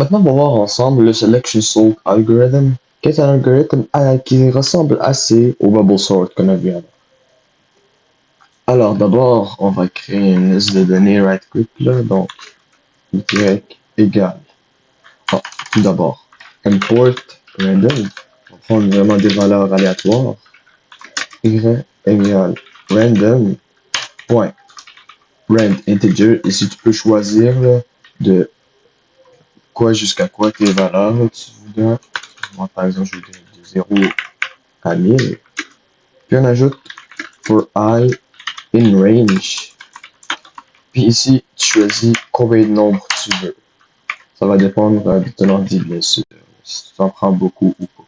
Maintenant, on va voir ensemble le Selection Sort Algorithm, qui est un algorithme qui ressemble assez au Bubble Sort qu'on a vu avant. Alors, d'abord, on va créer une liste de données right-click là, donc y égale. Ah, tout d'abord, import random, on va prendre vraiment des valeurs aléatoires. Y égale random point rand integer. Ici, tu peux choisir là, de quoi jusqu'à quoi tes valeurs là, tu voudrais. Moi, par exemple, je vais de 0 à 1000. Puis on ajoute for I in range. Puis ici, tu choisis combien de nombres tu veux. Ça va dépendre de ton ordi, bien sûr. Si tu en prends beaucoup ou pas.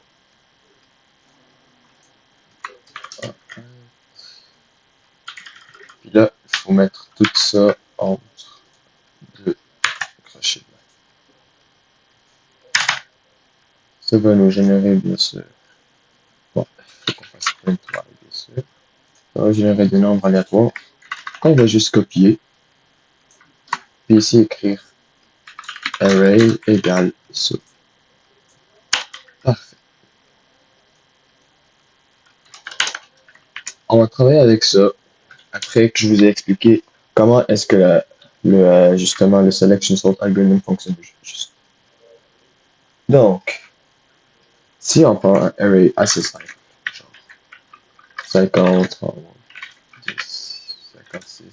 Puis là, il faut mettre tout ça entre deux crochets. Ça va nous générer, bien sûr. Bon, il faut qu'on fasse print bien sûr. Ça va générer des nombres aléatoires. On va juste copier. Puis ici, écrire array égale ça. Parfait. On va travailler avec ça après que je vous ai expliqué comment est-ce que justement le selection sort algorithm fonctionne juste. Donc, si on prend un array assez simple, genre 50, 30, 10, 56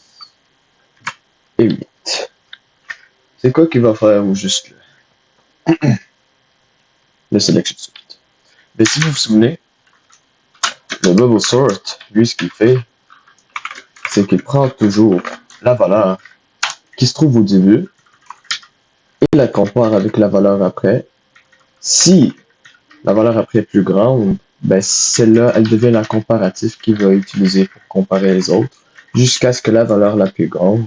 et 8, c'est quoi qu'il va faire au juste là? Le selection sort. Mais si vous vous souvenez, le bubble sort, lui, ce qu'il fait, c'est qu'il prend toujours la valeur qui se trouve au début et la compare avec la valeur après. Si la valeur après est plus grande, ben celle-là, elle devient la comparative qu'il va utiliser pour comparer les autres, jusqu'à ce que la valeur la plus grande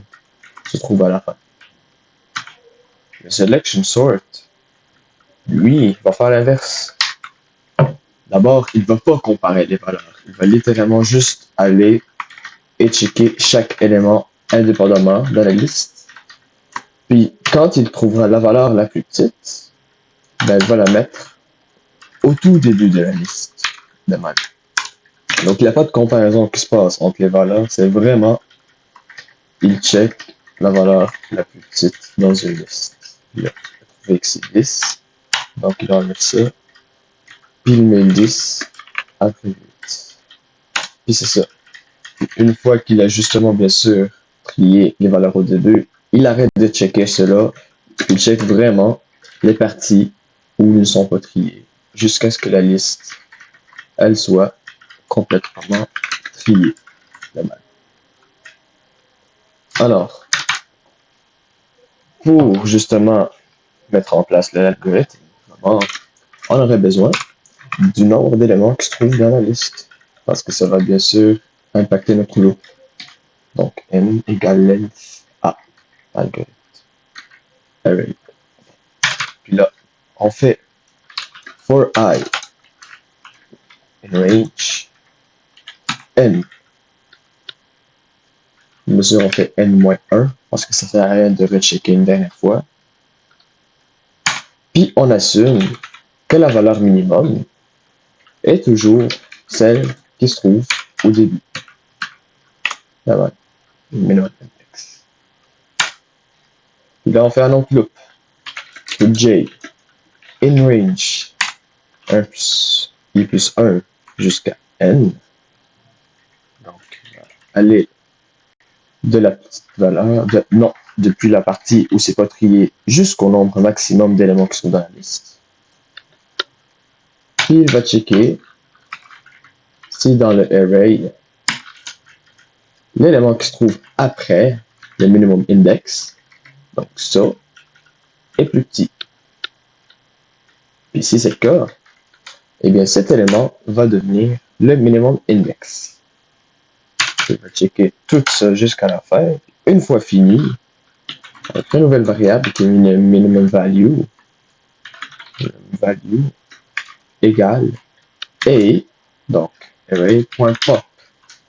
se trouve à la fin. Le selection sort, lui, va faire l'inverse. D'abord, il ne va pas comparer les valeurs. Il va littéralement juste aller et checker chaque élément indépendamment dans la liste. Puis, quand il trouvera la valeur la plus petite, ben, il va la mettre au tout début de la liste de même. Donc, il n'y a pas de comparaison qui se passe entre les valeurs. C'est vraiment, il check la valeur la plus petite dans une liste. Il a trouvé que c'est 10. Donc, il enlève ça. Puis, il met 10 après 8. Puis, c'est ça. Une fois qu'il a justement, bien sûr, trié les valeurs au début, il arrête de checker cela. Il check vraiment les parties où ils ne sont pas triés, jusqu'à ce que la liste, elle soit complètement triée. Alors, pour justement mettre en place l'algorithme, on aurait besoin du nombre d'éléments qui se trouvent dans la liste, parce que ça va bien sûr impacter notre loop. Donc, n égale length a, algorithme. Array. Puis là, on fait for I in range n. Bien sûr, on fait n-1 parce que ça sert à rien de rechecker une dernière fois. Puis on assume que la valeur minimum est toujours celle qui se trouve au début. Là, voilà. Minimum index. Puis là, on fait un autre loop. Loop j in range 1 plus i plus 1 jusqu'à n. Donc, aller de la petite valeur, depuis la partie où c'est pas trié jusqu'au nombre maximum d'éléments qui sont dans la liste. Puis il va checker si dans le array, l'élément qui se trouve après le minimum index, donc ça, est plus petit. Puis si c'est le cas, eh bien cet élément va devenir le minimum index. Je vais checker tout ça jusqu'à la fin. Une fois fini, avec une nouvelle variable qui est une minimum value égale a, donc array.pop,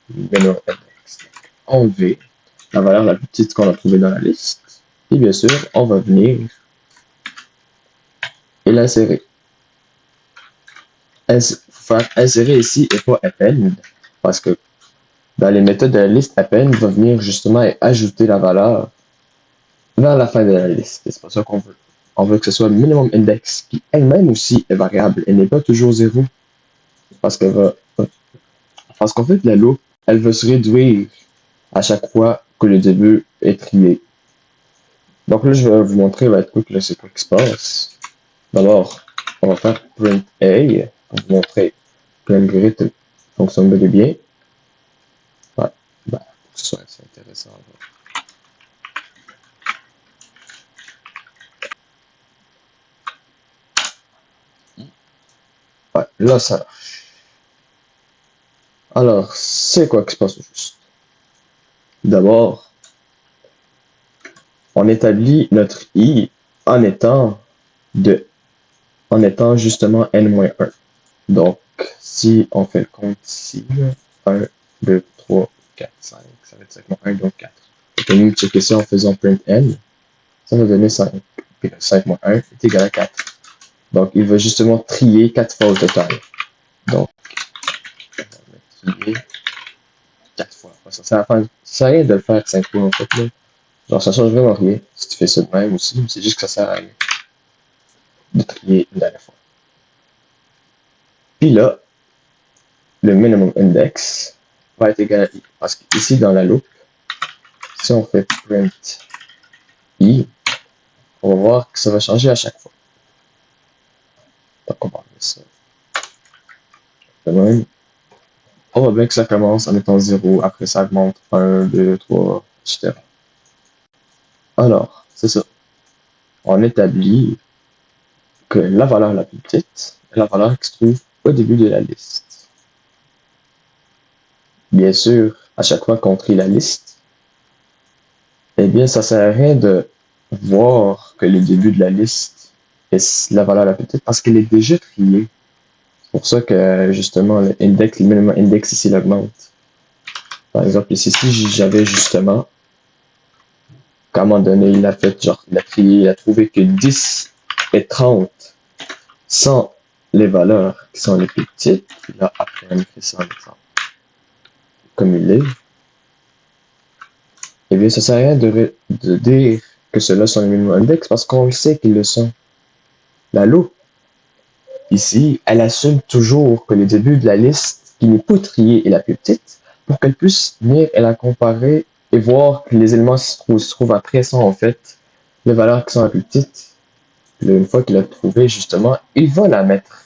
minimum index. Enlever la valeur la plus petite qu'on a trouvée dans la liste. Et bien sûr, on va venir et l'insérer. Faire insérer ici et pas append, parce que dans les méthodes de la liste, append va venir justement et ajouter la valeur vers la fin de la liste. C'est pas ça qu'on veut. On veut que ce soit minimum index, qui elle-même aussi est variable. Elle n'est pas toujours 0, parce qu'elle va, parce qu'en fait, la loupe, elle va se réduire à chaque fois que le début est trié. Donc là, je vais vous montrer c'est quoi qui se passe. D'abord, on va faire print A pour vous montrer que l'algorithme fonctionne bel et bien. Ouais, ben, pour que ce soit assez intéressant. Ouais, là, ça marche. Alors, c'est quoi qui se passe au juste? D'abord, on établit notre i en étant en étant justement n-1. Donc, si on fait le compte ici, 1, 2, 3, 4, 5, ça va être 5 moins 1, donc 4. Et puis nous checker ça en faisant print n, ça va donner 5. Puis 5 moins 1 est égal à 4. Donc, il va justement trier 4 fois au total. Donc, on va trier 4 fois. Ça sert à rien de le faire 5 fois en fait. Là. Genre, ça change vraiment rien si tu fais ça de même aussi. C'est juste que ça sert à rien de trier une dernière fois. Puis là, le minimum index va être égal à i. Parce qu'ici, dans la loupe, si on fait print i, on va voir que ça va changer à chaque fois. Donc, on va enlever ça. De même, on voit bien que ça commence en étant 0, après ça augmente 1, 2, 3, etc. Alors, c'est ça. On établit que la valeur la plus petite est la valeur qui se trouve au début de la liste. Bien sûr, à chaque fois qu'on trie la liste, eh bien, ça sert à rien de voir que le début de la liste est la valeur la plus petite parce qu'elle est déjà triée. C'est pour ça que, justement, le minimum index ici, il augmente. Par exemple, ici, si j'avais justement, à un moment donné, il a fait, genre, il a trié, il a trouvé que 10 et 30 sont les valeurs qui sont les plus petites. Puis là, après, on fait ça en exemple. Comme il est. Eh bien, ça sert à rien de dire que ceux-là sont les minimum index parce qu'on le sait qu'ils le sont. La loupe, ici, elle assume toujours que le début de la liste qui n'est pas triée est la plus petite pour qu'elle puisse venir et la comparer et voir que les éléments qui se trouvent après sont en fait les valeurs qui sont les plus petites. Puis là, une fois qu'il a trouvé, justement, il va la mettre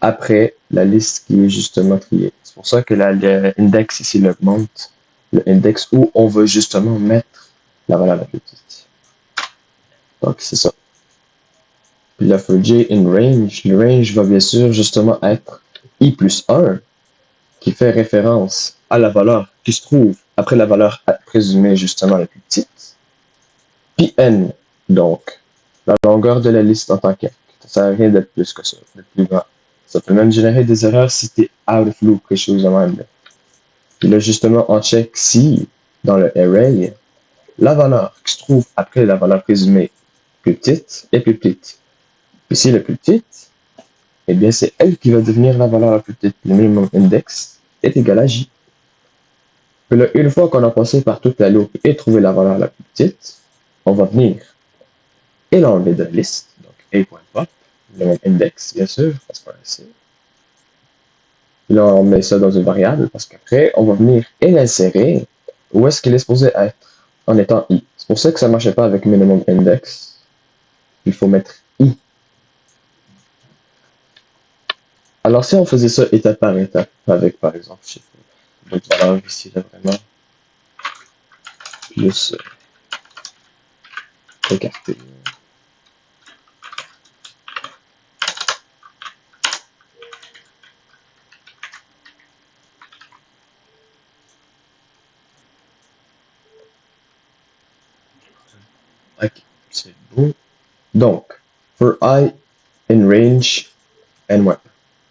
après la liste qui est justement triée. C'est pour ça que l'index ici l'augmente, le index où on va justement mettre la valeur la plus petite. Donc, c'est ça. Puis la for j in range, le range va bien sûr justement être i plus 1, qui fait référence à la valeur qui se trouve après la valeur présumée justement la plus petite, puis n, donc la longueur de la liste en tant que ça sert à rien d'être plus que ça, d'être plus grand. Ça peut même générer des erreurs si t'es out of loop, quelque chose de même. Puis là, justement, on check si, dans le array, la valeur qui se trouve après la valeur présumée plus petite est plus petite. Puis si elle est plus petite, eh bien, c'est elle qui va devenir la valeur la plus petite. Le minimum index est égal à j. Puis là, une fois qu'on a passé par toute la loupe et trouvé la valeur la plus petite, on va venir et l'enlever de la liste. Donc, a.pop, le même index, bien sûr, parce qu'on a ici. Là, on met ça dans une variable parce qu'après, on va venir et l'insérer où est-ce qu'il est supposé être en étant i. C'est pour ça que ça ne marchait pas avec minimum index. Il faut mettre i. Alors, si on faisait ça étape par étape, avec par exemple, je sais pas, d'autres valeurs ici, là, vraiment, plus écarté. Ok, c'est beau. Donc, for I in range n1.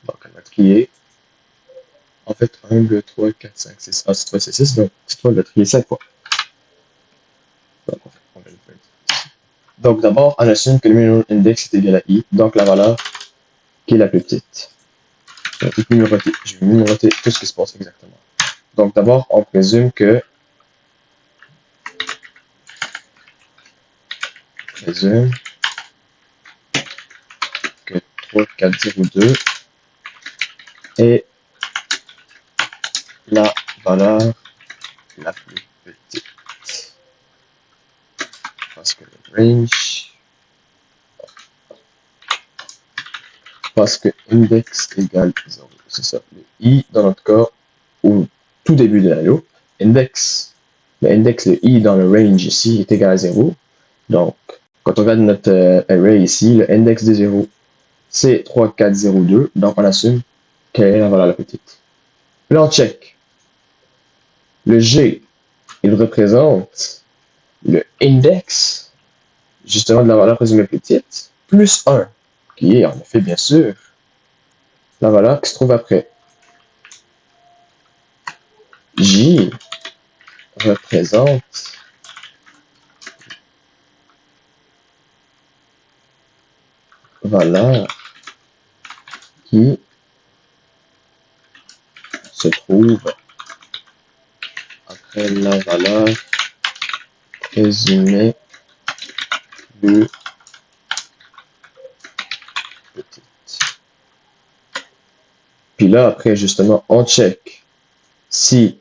Donc, on va trier. En fait, 1, 2, 3, 4, 5, 6. Ah, cette fois, c'est 6. Donc, cette fois, on va trier 5 fois. Donc, on va le faire. Donc d'abord, on assume que le minimum index est égal à i, donc la valeur qui est la plus petite. Je vais numéroter tout ce qui se passe exactement. Donc d'abord, on présume que 3402 est la valeur la plus petite. Parce que index égale 0. C'est ça. Le i, dans notre cas, au tout début de la loupe, le i dans le range ici est égal à 0. Donc, quand on regarde notre array ici, le index de 0, c'est 3402. Donc, on assume quelle est la valeur la plus petite. Là, on check. Le g, il représente le index, justement, de la valeur présumée plus petite, plus 1, qui est en effet, bien sûr, la valeur qui se trouve après. J représente valeur qui se trouve après la valeur présumée plus petite. Puis là, après, justement, on check si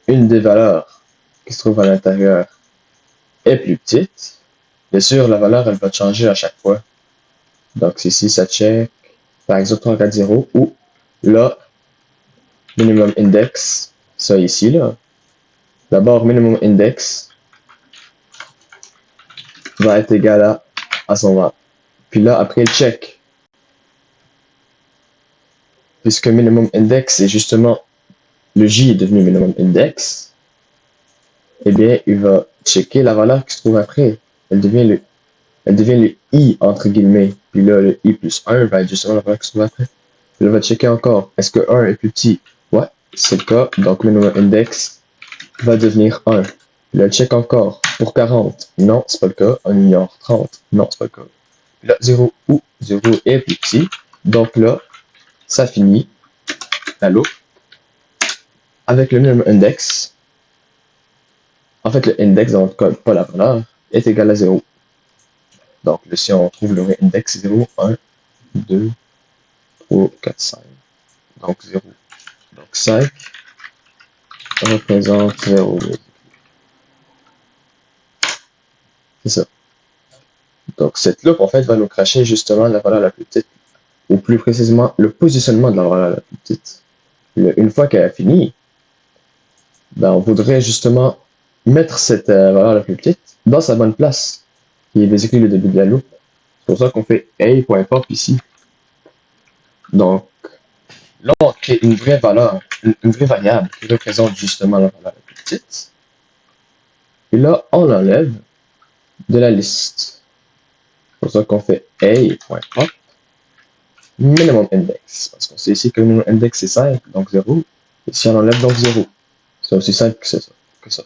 une des valeurs qui se trouve à l'intérieur est plus petite. Bien sûr, la valeur, elle va changer à chaque fois. Donc, ici, ça check, par exemple, 340, ou là, minimum index, ça ici, là. D'abord, minimum index va être égal à son valeur. Puis là, après, il check. Puisque minimum index est justement, le J est devenu minimum index, eh bien, il va checker la valeur qui se trouve après. Elle devient le I, entre guillemets. Puis là, le I plus 1 va être justement la valeur qui se trouve après. Puis là, on va checker encore. Est-ce que 1 est plus petit? Ouais, c'est le cas. Donc, minimum index va devenir 1. Puis là, check encore. Pour 40, non, c'est pas le cas. On ignore 30, non, c'est pas le cas. Puis là, 0 ou 0 est plus petit. Donc là, ça finit la loupe avec le minimum index. En fait, le index, dans notre cas, pas la valeur, est égal à 0. Donc, là, si on trouve le index 0, 1, 2, 3, 4, 5. Donc 0. Donc 5 représente 0. C'est ça. Donc cette loupe, en fait, va nous cracher justement la valeur la plus petite. Ou plus précisément, le positionnement de la valeur la plus petite. Une fois qu'elle a fini, ben, on voudrait justement mettre cette valeur la plus petite dans sa bonne place, qui est basically le début de la loupe. C'est pour ça qu'on fait a.pop ici. Donc, là, on crée une vraie valeur, une vraie variable qui représente justement la valeur la plus petite. Et là, on l'enlève de la liste. C'est pour ça qu'on fait a.pop minimum index. Parce qu'on sait ici que le minimum index c'est 5, donc 0. Et si on enlève donc 0, c'est aussi simple que ça.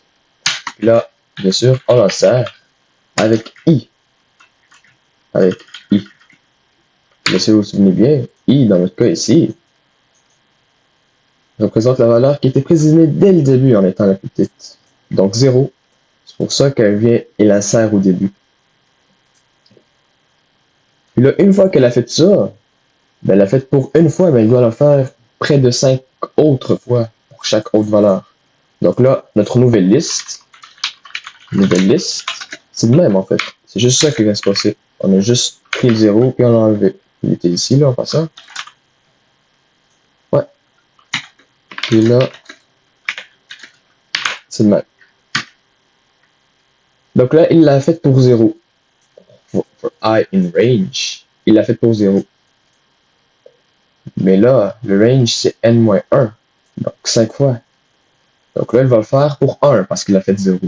Puis là, bien sûr, on en sert avec i. Avec i. Mais si vous vous souvenez bien, i, dans notre cas ici, représente la valeur qui était présumée dès le début en étant la plus petite. Donc 0. C'est pour ça qu'elle vient et la sert au début. Puis là, une fois qu'elle a fait ça, ben, elle l'a fait pour une fois, mais elle doit la faire près de 5 autres fois pour chaque autre valeur. Donc là, notre nouvelle liste, c'est le même en fait. C'est juste ça qui vient se passer. On a juste pris le 0 puis on l'a enlevé. Il était ici, là, en passant. Ouais. Puis là, c'est le même. Donc là, il l'a fait pour 0. For I in range, il l'a fait pour 0. Mais là, le range, c'est n-1. Donc 5 fois. Donc là, il va le faire pour 1 parce qu'il a fait 0.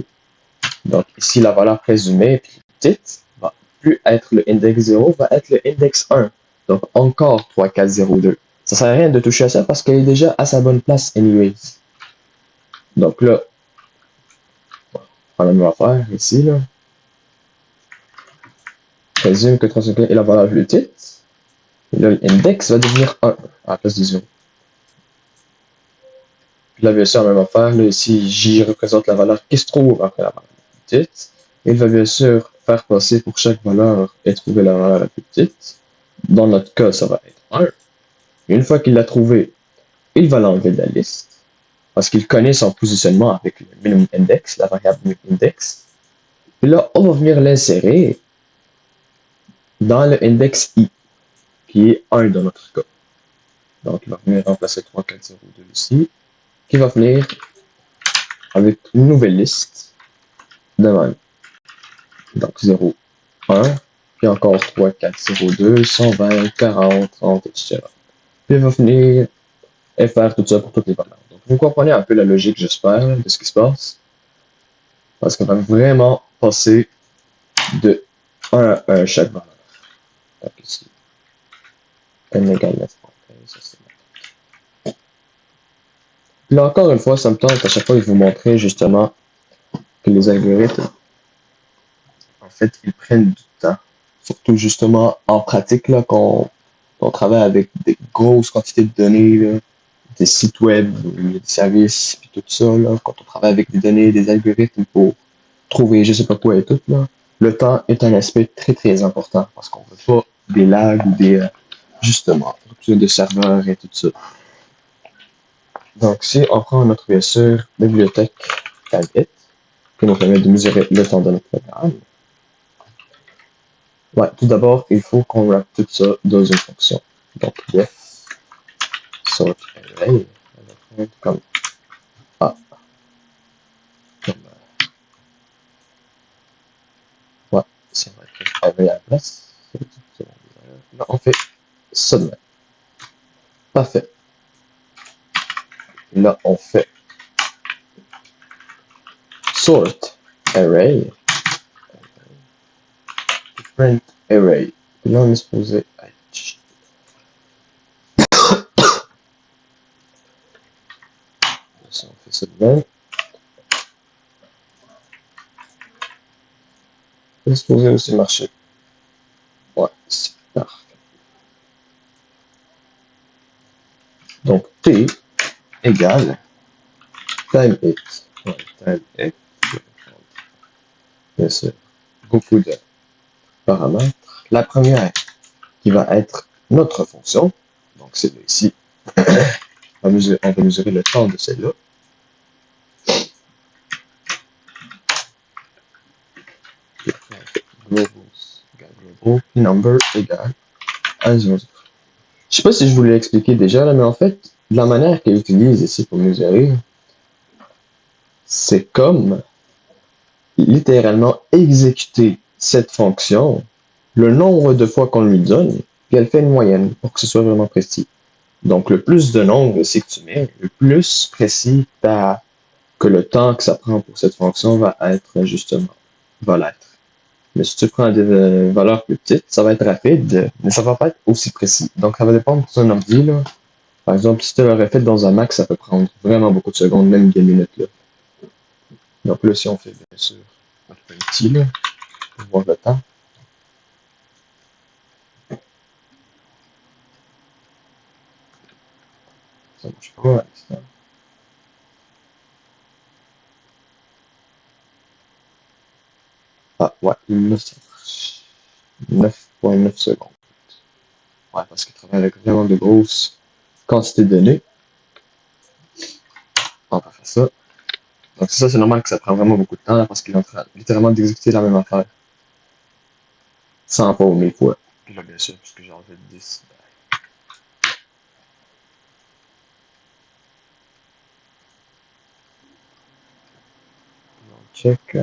Donc ici, la valeur présumée plus petite va plus être le index 0, va être le index 1. Donc encore 3, 4, 0, 2. Ça sert à rien de toucher à ça parce qu'elle est déjà à sa bonne place anyways. Donc là, on va la même affaire ici, là. présume que 3,5 est la valeur plus petite. Et là, l'index va devenir 1 à la place de 0. Puis là, bien sûr, la même affaire. Là, ici, J représente la valeur qui se trouve après la valeur la plus petite. Il va bien sûr faire passer pour chaque valeur et trouver la valeur la plus petite. Dans notre cas, ça va être 1. Et une fois qu'il l'a trouvé, il va l'enlever de la liste. Parce qu'il connaît son positionnement avec le minimum index, la variable minimum index. Puis là, on va venir l'insérer dans le index i, qui est 1 dans notre cas. Donc, il va venir remplacer 3, 4, 0, 2 ici, qui va venir avec une nouvelle liste de même. Donc, 0, 1, puis encore 3, 4, 0, 2, 120, 40, 30, etc. Puis il va venir et faire tout ça pour toutes les valeurs. Donc, vous comprenez un peu la logique, j'espère, de ce qui se passe. Parce qu'on va vraiment passer de 1 à 1 chaque valeur. Donc ici, n égale 9.15, ça c'est bon. Là encore une fois, ça me tente à chaque fois de vous montrer justement que les algorithmes, en fait, ils prennent du temps. Surtout justement en pratique, là, quand on travaille avec des grosses quantités de données, là, des sites web, des services, puis tout ça, là, quand on travaille avec des données, des algorithmes pour trouver je sais pas quoi et tout, là, le temps est un aspect très très important parce qu'on veut pas des lags ou des justement rupture de serveur et tout ça. Donc si on prend notre bien sûr bibliothèque Tabit, qui nous permet de mesurer le temps de notre programme. Ouais, tout d'abord, il faut qu'on wrap tout ça dans une fonction. Donc def sort array, comme A. Comme ouais, si on va écrire array à la place, là, on fait ça de même. Parfait. Là, on fait sort array, print array. Et là, on est supposé être si on fait ça de même, c'est supposé aussi marcher. Ouais, c'est parfait. Donc, T égale time it. Ouais, time it. Bien sûr, beaucoup de paramètres. La première qui va être notre fonction, donc c'est ici, on va mesurer le temps de celle-là. Global number égale à 0. Je sais pas si je vous l'ai expliqué déjà, là, mais en fait, la manière qu'elle utilise ici pour mesurer, c'est comme littéralement exécuter cette fonction le nombre de fois qu'on lui donne, puis elle fait une moyenne pour que ce soit vraiment précis. Donc, le plus de nombres ici que tu mets, le plus précis que le temps que ça prend pour cette fonction va être justement, va l'être. Mais si tu prends des valeurs plus petites, ça va être rapide, mais ça va pas être aussi précis. Donc, ça va dépendre de ton ordi, là. Par exemple, si tu l'aurais fait dans un Mac, ça peut prendre vraiment beaucoup de secondes, même des minutes, là. Donc là, si on fait bien sûr notre petit, là, pour voir le temps. Ça marche pas à l'instant. Ah, ouais, là, ça marche. 9.9 secondes. Ouais, parce qu'il travaille avec vraiment de grosses quantités de données. On va faire ça. Donc ça, c'est normal que ça prend vraiment beaucoup de temps, là, parce qu'il est en train littéralement d'exécuter la même affaire. 100 fois ou 1000 fois. Puis là, bien sûr, puisque j'ai enlevé 10. On check.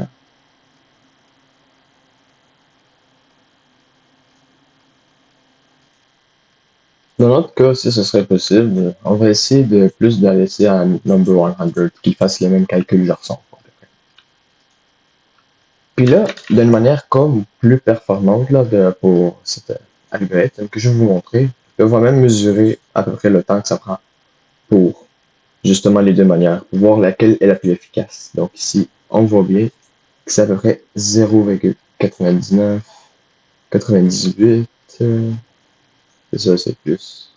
Dans notre cas, si ce serait possible, on va essayer de plus de laisser à number 100 qu'il fasse les mêmes calculs garçon. Puis là, d'une manière comme plus performante là, pour cet algorithme que je vais vous montrer, on va même mesurer à peu près le temps que ça prend pour justement les deux manières, pour voir laquelle est la plus efficace. Donc ici, on voit bien que c'est à peu près 0,99 98, c'est ça, c'est plus.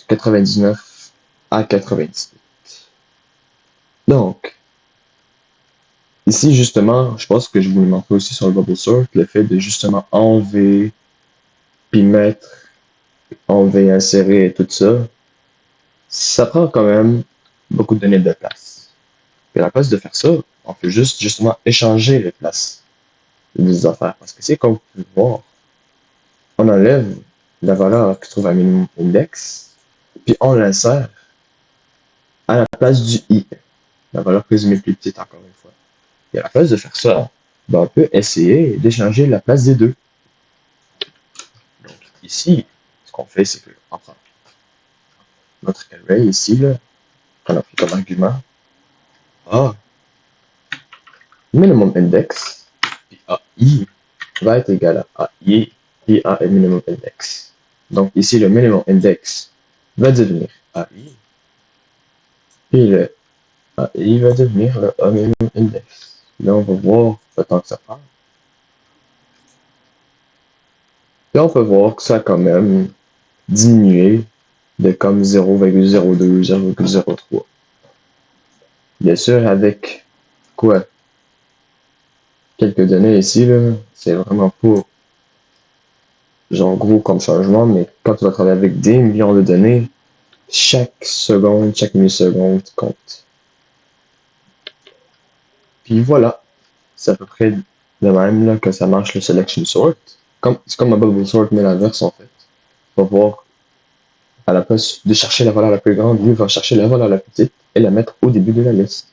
99 à 98. Donc, ici, justement, je pense que je voulais montrer aussi sur le bubble sort, le fait de justement enlever, puis mettre, enlever, insérer et tout ça, ça prend quand même beaucoup de données de place. Et à la place de faire ça, on peut juste justement échanger les places des affaires. Parce que c'est comme vous pouvez voir, on enlève la valeur qui se trouve à minimum index, puis on l'insère à la place du i, la valeur présumée plus petite encore une fois. Et à la place de faire ça, ben on peut essayer d'échanger la place des deux. Donc ici, ce qu'on fait, c'est qu'on prend notre array ici, là, qu'on a pris comme argument, A minimum index, puis AI va être égal à AI, puis A est minimum index. Donc ici, le minimum index va devenir AI, puis le AI va devenir le A minimum index. Là, on va voir le temps que ça prend. Là, on peut voir que ça a quand même diminué de comme 0,02, 0,03. Bien sûr, avec quoi? Quelques données ici, là, c'est vraiment pas genre gros comme changement, mais quand tu vas travailler avec des millions de données, chaque seconde, chaque milliseconde compte. Puis voilà, c'est à peu près de même là, que ça marche le selection sort. C'est comme un bubble sort, mais l'inverse en fait. On va voir, à la place de chercher la valeur la plus grande, lui va chercher la valeur la plus petite et la mettre au début de la liste.